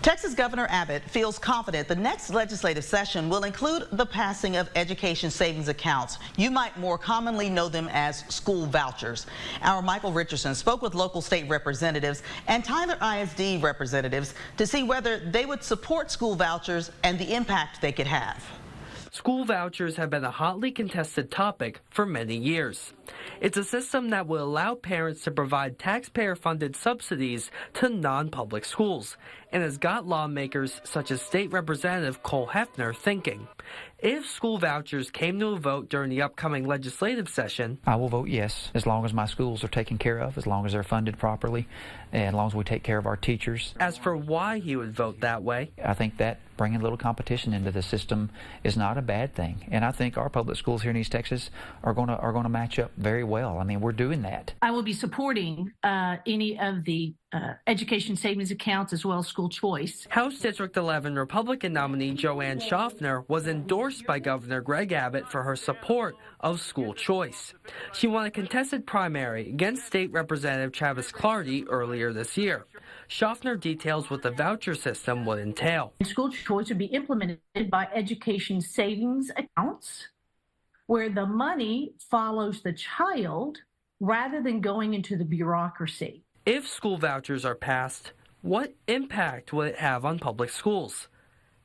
Texas Governor Abbott feels confident the next legislative session will include the passing of education savings accounts. You might more commonly know them as school vouchers. Our Michael Richardson spoke with local state representatives and Tyler ISD representatives to see whether they would support school vouchers and the impact they could have. School vouchers have been a hotly contested topic for many years. It's a system that will allow parents to provide taxpayer-funded subsidies to non-public schools and has got lawmakers such as State Representative Cole Hefner thinking. If school vouchers came to a vote during the upcoming legislative session, I will vote yes, as long as my schools are taken care of, as long as they're funded properly, and as long as we take care of our teachers. As for why he would vote that way, I think that bringing a little competition into the system is not a bad thing, and I think our public schools here in East Texas are going to match up very well. I mean, we're doing that. I will be supporting any of the education savings accounts as well as school choice. House District 11 Republican nominee Joanne Schaffner was endorsed by Governor Greg Abbott for her support of school choice. She won a contested primary against State Representative Travis Clardy earlier this year. Schaffner details what the voucher system would entail. School choice would be implemented by education savings accounts, where the money follows the child rather than going into the bureaucracy. If school vouchers are passed, what impact will it have on public schools?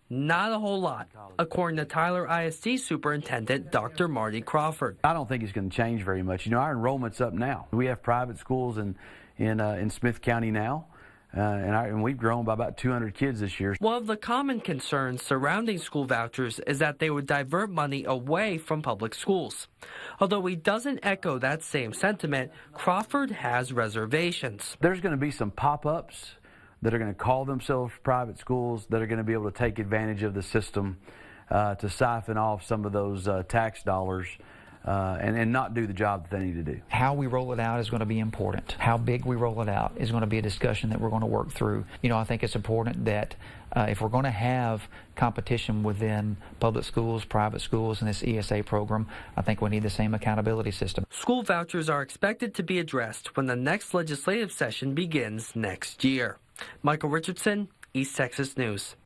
Not a whole lot, according to Tyler ISD Superintendent Dr. Marty Crawford. I don't think it's going to change very much. You know, our enrollment's up now. We have private schools in Smith County now. And we've grown by about 200 kids this year. One of the common concerns surrounding school vouchers is that they would divert money away from public schools. Although he doesn't echo that same sentiment, Crawford has reservations. There's going to be some pop-ups that are going to call themselves private schools that are going to be able to take advantage of the system to siphon off some of those tax dollars. And not do the job that they need to do. How we roll it out is going to be important. How big we roll it out is going to be a discussion that we're going to work through. You know, I think it's important that if we're going to have competition within public schools, private schools, and this ESA program, I think we need the same accountability system. School vouchers are expected to be addressed when the next legislative session begins next year. Michael Richardson, East Texas News.